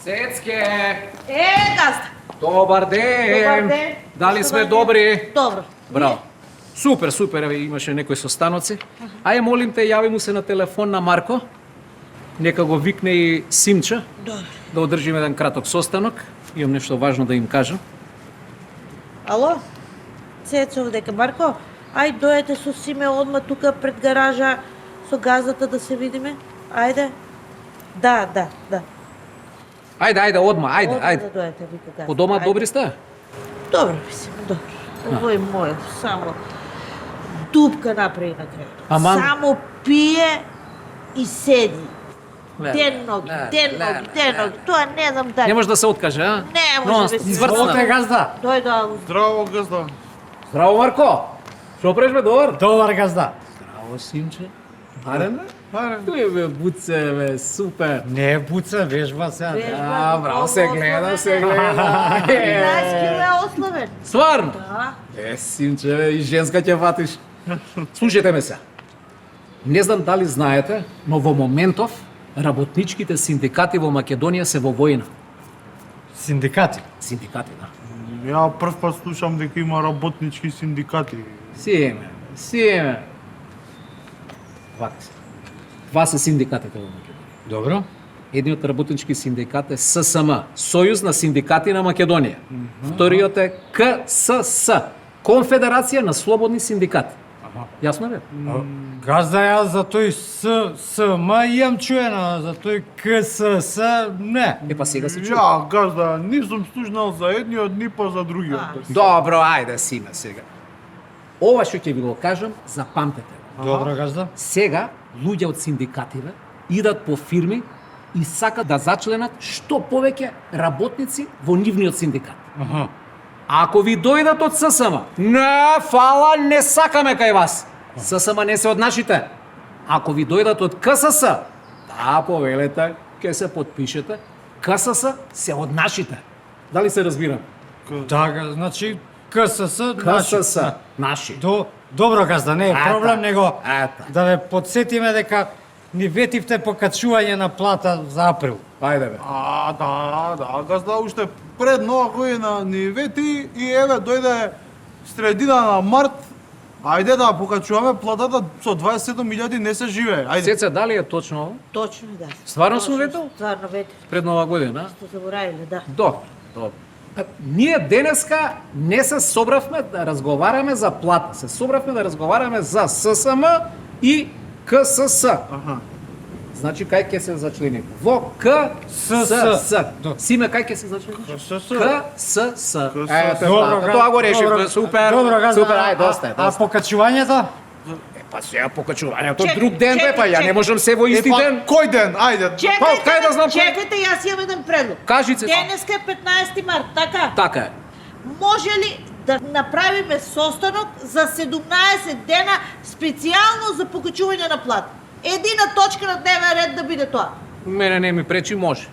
Цецке! Газда! Добар ден! Добар ден! Дали сме добри? Добро. Браво. Супер, супер, еве имаше некои состаноци. Ајде молим те, јави му се на телефон на Марко. Нека го викне и Симча. Добро. Да одржиме еден краток состанок. Имам нешто важно да им кажам. Ало? Цецо, дека Марко, ај дојдете со Симе одма тука пред гаража со газата да се видиме. Ајде. Да. Ајде, одма, ајде. Да дојдете, вика газа. По дома Ајде. добри сте? Добро, мислим, добро. Овој мој, само дупка направи на крајот. Аман. Само пие и седи. Леле, Денноги. леле. Тоа не знам дали. Не може да се откаже, а? Не може да се Зврцна. газда. Дојде Август. Здраво, газда. Здраво, Марко! Шо преш бе, добар? Добар газда. Здраво, Симче. Арен бе? Аре. Тој бе, буце бе, супер. Не буца, вежба се. А, браво, се гледа. Китайски е ословен. Стварно? Да. Симче, бе, и женска ќе фатиш. Слушајте ме се. Не знам дали знаете, но во моментов работничките синдикати во Македонија се во војна. Синдикати. Синдикати, да. Ја прв пат слушам дека има работнички синдикати. Симе. Вака се. Два се синдикатите во Македонија. Добро. Едниот работнички синдикат е ССМ, Сојуз на синдикати на Македонија. Вториот е КСС, Конфедерација на слободни синдикати. Јасно бе? Газда ја за тој ССМ имам чуено, за тој КСС не. Па сега се чува. Ја, газда, нисум слушнал за едниот, ни па за другиот. Добро, ајде Симе сега. Ова што ќе ви го кажам, запамтете. Добро газда. Сега луѓе од синдикативе идат по фирми и сакат да зачленат што повеќе работници во нивниот синдикат. Ако ви дојдат од ССМ, не, фала, не сакаме кај вас. ССМ не се од нашите. Ако ви дојдат од КСС, да, повелете, ќе се подпишете. КСС се од нашите. Дали се разбирам? Да, значи КСС КСС, наши. Добро газда, не е проблем, него Ета. да ве подсетиме дека ни ветивте покачување на плата за април. Ајде бе. Да, газда, уште пред нова година ни вети и еве дојде средина на март. Ајде да покачуваме платата со 27.000 не се живее. Ајде. Сеце, дали е точно ово? Точно да. Стварно сум ветил? Стварно ветил. Пред нова година? Сте заборавиле, да. Добро. Ние денеска не се собравме да разговараме за плата, се собравме да разговараме за ССМ и КСС. Значи кај ќе се зачленим? Во КСС. Симе кај ќе се зачленим? КСС. Добро, Тоа го решивме, супер. Добро, газда. Супер, ајде, доста е. А покачувањето? Па сега покачувањето друг ден бе, па ја не можам се во исти Па, ден. кој ден? Ајде. кај да знам кој? Чекайте, јас имам еден предлог. Кажи се. Денеска е 15 март, така? Така е. Може ли да направиме состанок за 17 дена специјално за покачување на плата? Едина точка на дневен ред да биде тоа. Мене не ми пречи, може.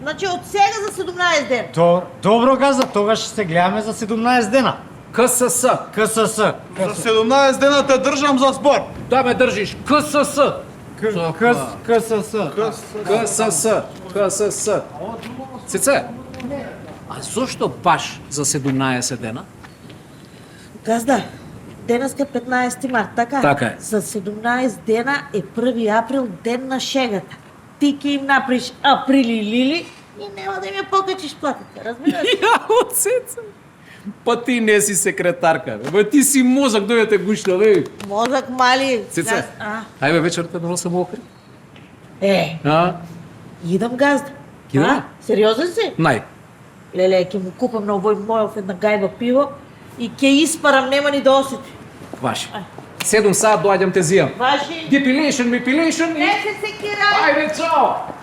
Значи од сега за 17 дена. Добро газда, тогаш ще се гледаме за 17 дена. КСС. КСС. За 17 дена те држам за збор. Да ме држиш. КСС. КСС. Цеце, а зошто баш за 17 дена? Газда, денеска е 15 март, така? Така е. За 17 дена е 1 април, ден на шегата. Ти ќе им направиш априли лили и нема да им ја покачиш платата, разбираш? Јао, Цеце. Па ти не си секретарка, бе. Ти си мозак, дојдете гушна, бе. Мозак мали. Цеце, ајде вечерта да носам окри. Идам газда. Идам? Сериозен си? Нај. Леле, ќе му купам на овој мојов една гајба пиво и ќе испарам, нема ни да осети. Ваши. 7 саат доаѓам те зијам. Ваши? Депилешн, мипилешн и... Не се секирай! Ајде, чао!